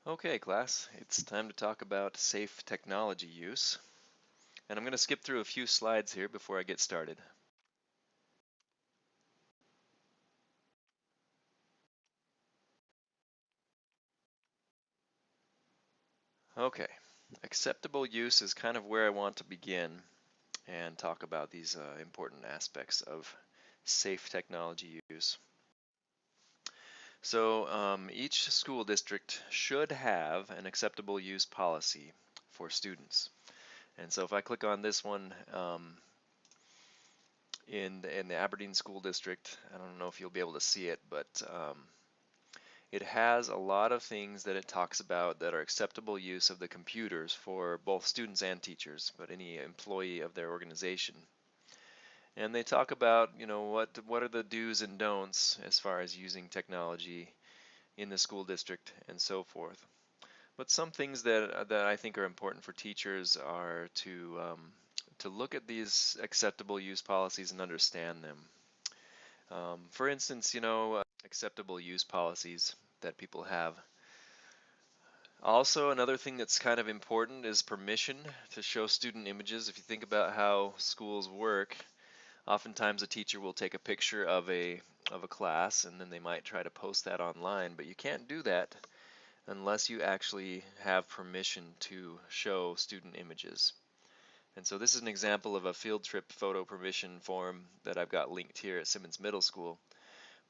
Okay, class, it's time to talk about safe technology use. And I'm going to skip through a few slides here before I get started. Okay, acceptable use is kind of where I want to begin and talk about these important aspects of safe technology use. So each school district should have an acceptable use policy for students. And so if I click on this one, in the Aberdeen School District. I don't know if you'll be able to see it, but it has a lot of things that it talks about that are acceptable use of the computers for both students and teachers, but any employee of their organization. And they talk about, what are the do's and don'ts as far as using technology in the school district and so forth. But some things that I think are important for teachers are to look at these acceptable use policies and understand them. For instance, acceptable use policies that people have. Also, another thing that's kind of important is permission to show student images. If you think about how schools work, oftentimes a teacher will take a picture of a class and then they might try to post that online, but you can't do that unless you actually have permission to show student images. And so this is an example of a field trip photo permission form that I've got linked here at Simmons Middle School.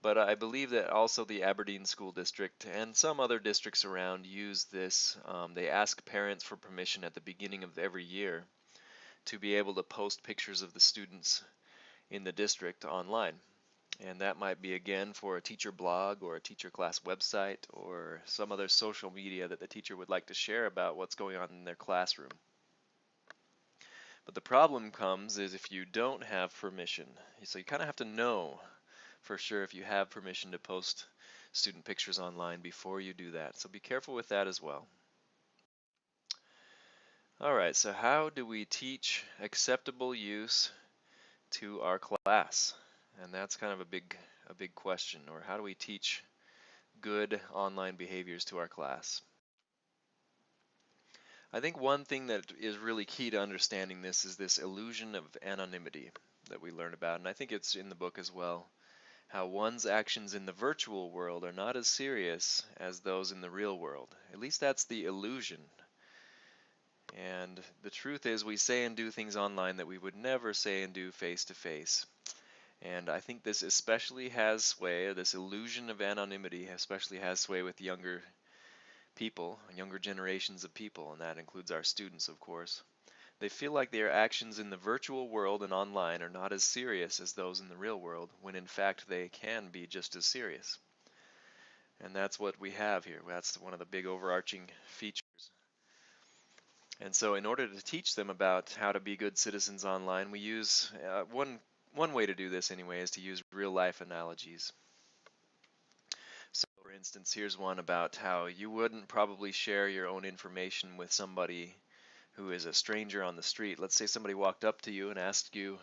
But I believe that also the Aberdeen School District and some other districts around use this. They ask parents for permission at the beginning of every year to be able to post pictures of the students in the district online. And that might be again for a teacher blog or a teacher class website or some other social media that the teacher would like to share about what's going on in their classroom. But the problem comes is if you don't have permission. So you kind of have to know for sure if you have permission to post student pictures online before you do that. So be careful with that as well. All right, so how do we teach acceptable use to our class? And that's kind of a big question. Or how do we teach good online behaviors to our class? I think one thing that is really key to understanding this is this illusion of anonymity that we learn about, and I think it's in the book as well. How one's actions in the virtual world are not as serious as those in the real world. At least that's the illusion. And the truth is we say and do things online that we would never say and do face to face. And I think this especially has sway, this illusion of anonymity especially has sway with younger people, younger generations of people, and that includes our students, of course. They feel like their actions in the virtual world and online are not as serious as those in the real world, when in fact they can be just as serious. And that's what we have here. That's one of the big overarching features. And so in order to teach them about how to be good citizens online, we use one way to do this anyway is to use real life analogies. So for instance, here's one about how you wouldn't probably share your own information with somebody who is a stranger on the street. Let's say somebody walked up to you and asked you,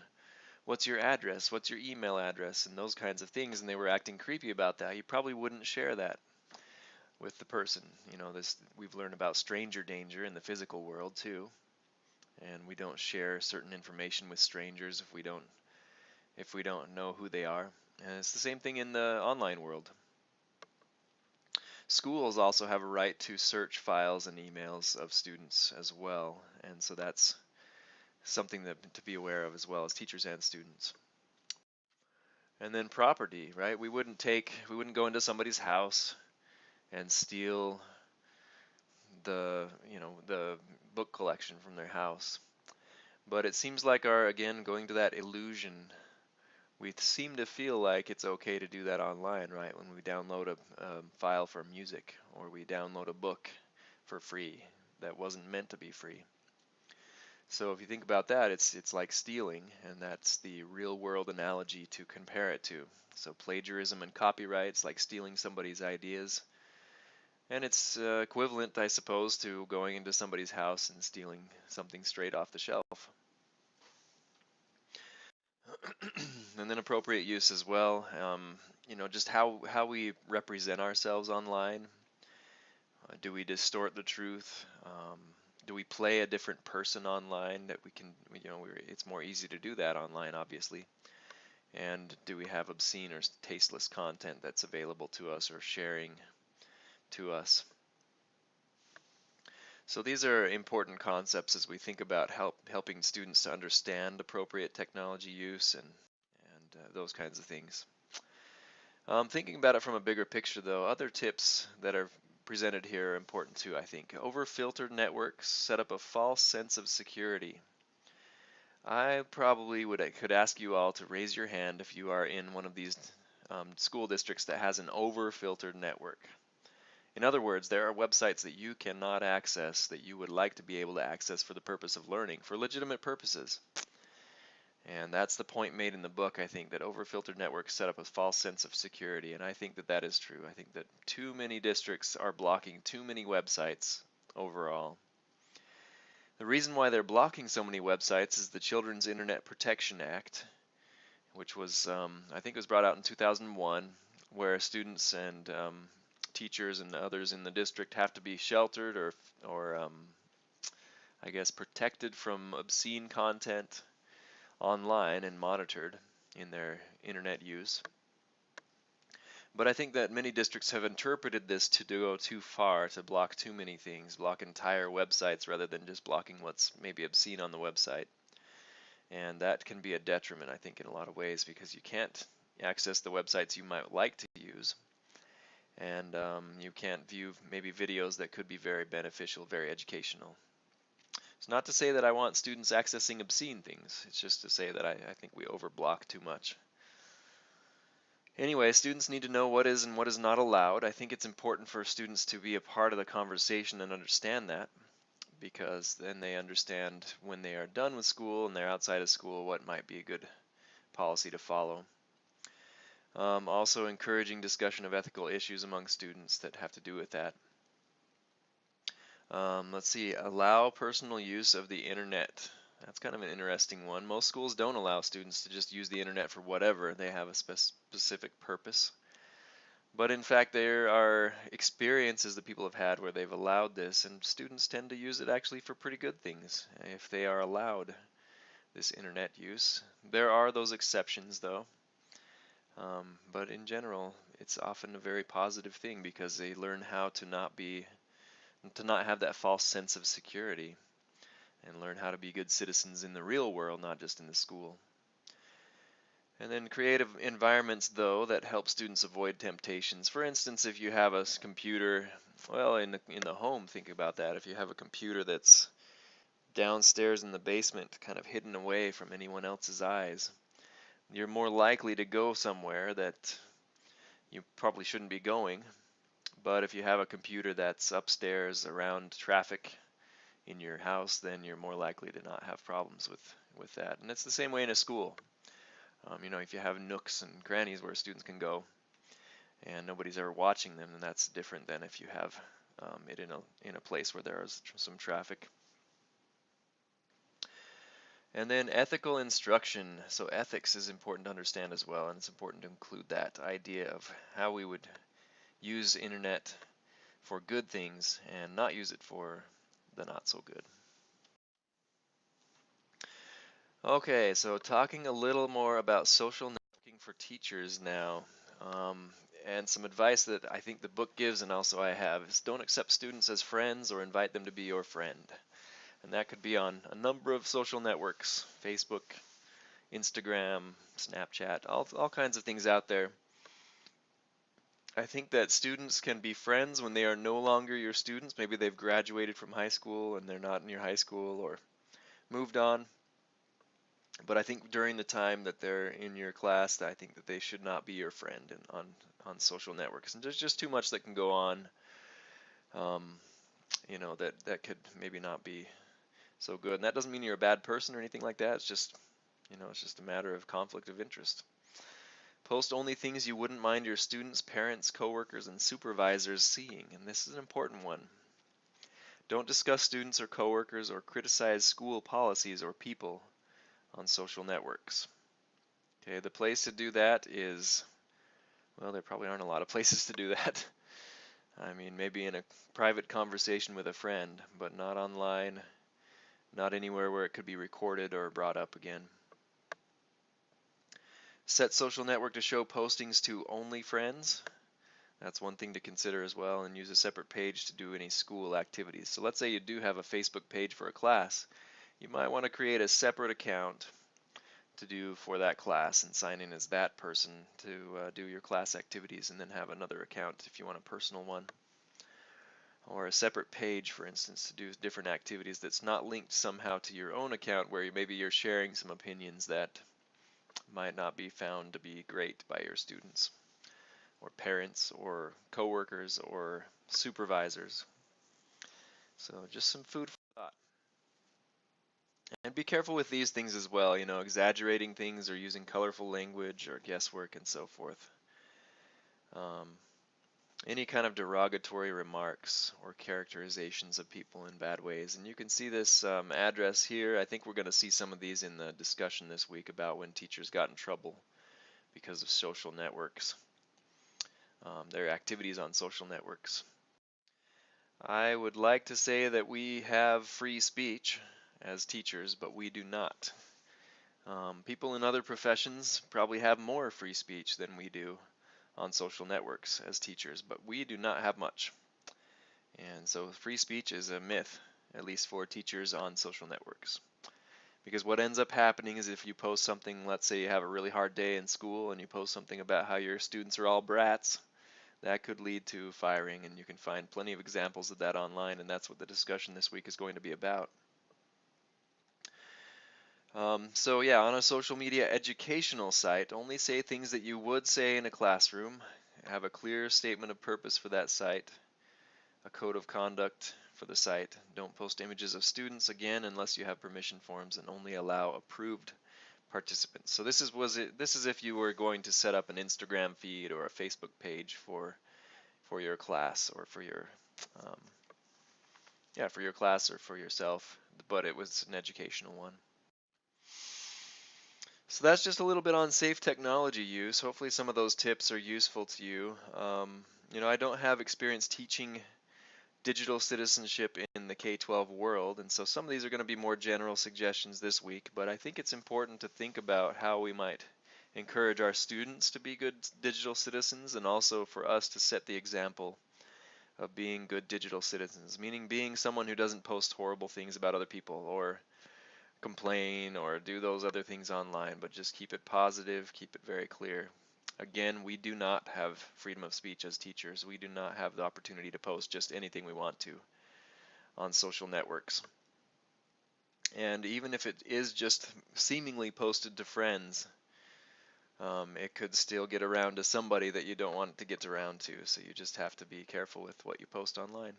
what's your address? What's your email address? And those kinds of things, and they were acting creepy about that. You probably wouldn't share that with the person. We've learned about stranger danger in the physical world too, and we don't share certain information with strangers if we don't know who they are. And it's the same thing in the online world. Schools also have a right to search files and emails of students as well, and so that's something to be aware of as well as teachers and students. And then property, right? We wouldn't go into somebody's house and steal the book collection from their house. But it seems like again, going to that illusion, we seem to feel like it's okay to do that online, right? When we download a file for music or we download a book for free that wasn't meant to be free. So if you think about that, it's like stealing, and that's the real world analogy to compare it to. So plagiarism and copyright, it's like stealing somebody's ideas. And it's equivalent, I suppose, to going into somebody's house and stealing something straight off the shelf. And then appropriate use as well. Just how we represent ourselves online. Do we distort the truth? Do we play a different person online that we can, it's more easy to do that online, obviously. And do we have obscene or tasteless content that's available to us or sharing to us? So these are important concepts as we think about helping students to understand appropriate technology use and those kinds of things. Thinking about it from a bigger picture, though, other tips that are presented here are important too, I think. Over-filtered networks set up a false sense of security. I probably could ask you all to raise your hand if you are in one of these school districts that has an over-filtered network. In other words, there are websites that you cannot access that you would like to be able to access for the purpose of learning, for legitimate purposes. And that's the point made in the book, I think, that over-filtered networks set up a false sense of security, and I think that that is true. I think that too many districts are blocking too many websites overall. The reason why they're blocking so many websites is the Children's Internet Protection Act, which was, I think it was brought out in 2001, where students and teachers and others in the district have to be sheltered or I guess protected from obscene content online and monitored in their internet use. But I think that many districts have interpreted this to go too far, to block too many things, block entire websites rather than just blocking what's maybe obscene on the website. And that can be a detriment, I think, in a lot of ways, because you can't access the websites you might like to use. And you can't view maybe videos that could be very beneficial, very educational. It's not to say that I want students accessing obscene things. It's just to say that I think we overblock too much. Anyway, students need to know what is and what is not allowed. I think it's important for students to be a part of the conversation and understand that, because then they understand when they are done with school and they're outside of school what might be a good policy to follow. Also encouraging discussion of ethical issues among students that have to do with that. Let's see, allow personal use of the internet. That's kind of an interesting one. Most schools don't allow students to just use the internet for whatever. They have a specific purpose. But in fact, there are experiences that people have had where they've allowed this, and students tend to use it actually for pretty good things if they are allowed this internet use. There are those exceptions, though. But in general, it's often a very positive thing because they learn how to not have that false sense of security, and learn how to be good citizens in the real world, not just in the school. And then creative environments, though, that help students avoid temptations. For instance, if you have a computer, well, in the home, think about that. If you have a computer that's downstairs in the basement, kind of hidden away from anyone else's eyes, you're more likely to go somewhere that you probably shouldn't be going. But if you have a computer that's upstairs around traffic in your house, then you're more likely to not have problems with that. And it's the same way in a school. If you have nooks and crannies where students can go and nobody's ever watching them, then that's different than if you have it in a place where there is some traffic. And then ethical instruction. So ethics is important to understand as well, and it's important to include that idea of how we would use internet for good things and not use it for the not so good. Okay, so talking a little more about social networking for teachers now, and some advice that I think the book gives and also I have is don't accept students as friends or invite them to be your friend. And that could be on a number of social networks, Facebook, Instagram, Snapchat, all kinds of things out there. I think that students can be friends when they are no longer your students. Maybe they've graduated from high school and they're not in your high school or moved on. But I think during the time that they're in your class, I think that they should not be your friend on social networks. And there's just too much that can go on, that could maybe not be so good. And that doesn't mean you're a bad person or anything like that. It's just a matter of conflict of interest. Post only things you wouldn't mind your students, parents, coworkers, and supervisors seeing. And this is an important one. Don't discuss students or coworkers or criticize school policies or people on social networks. Okay, the place to do that is, well, there probably aren't a lot of places to do that. I mean, maybe in a private conversation with a friend, but not online, not anywhere where it could be recorded or brought up again. Set social network to show postings to only friends. That's one thing to consider as well, and use a separate page to do any school activities. So let's say you do have a Facebook page for a class. You might want to create a separate account to do for that class and sign in as that person to do your class activities, and then have another account if you want a personal one. Or a separate page, for instance, to do different activities that's not linked somehow to your own account, where maybe you're sharing some opinions that might not be found to be great by your students or parents or coworkers or supervisors. So just some food for thought. And be careful with these things as well, exaggerating things or using colorful language or guesswork and so forth. Um, any kind of derogatory remarks or characterizations of people in bad ways. And you can see this address here. I think we're going to see some of these in the discussion this week about when teachers got in trouble because of social networks, their activities on social networks. I would like to say that we have free speech as teachers, but we do not. People in other professions probably have more free speech than we do on social networks as teachers, but we do not have much. And so free speech is a myth, at least for teachers on social networks. Because what ends up happening is if you post something, let's say you have a really hard day in school and you post something about how your students are all brats, that could lead to firing, and you can find plenty of examples of that online, and that's what the discussion this week is going to be about. So yeah, on a social media educational site, only say things that you would say in a classroom. Have a clear statement of purpose for that site, a code of conduct for the site. Don't post images of students, again, unless you have permission forms, and only allow approved participants. So this is if you were going to set up an Instagram feed or a Facebook page for your class or for your for your class or for yourself, but it was an educational one. So that's just a little bit on safe technology use. Hopefully some of those tips are useful to you. I don't have experience teaching digital citizenship in the K-12 world, and so some of these are going to be more general suggestions this week, but I think it's important to think about how we might encourage our students to be good digital citizens, and also for us to set the example of being good digital citizens, meaning being someone who doesn't post horrible things about other people or complain or do those other things online, but just keep it positive, keep it very clear. Again, we do not have freedom of speech as teachers. We do not have the opportunity to post just anything we want to on social networks. And even if it is just seemingly posted to friends, it could still get around to somebody that you don't want it to get around to. So you just have to be careful with what you post online.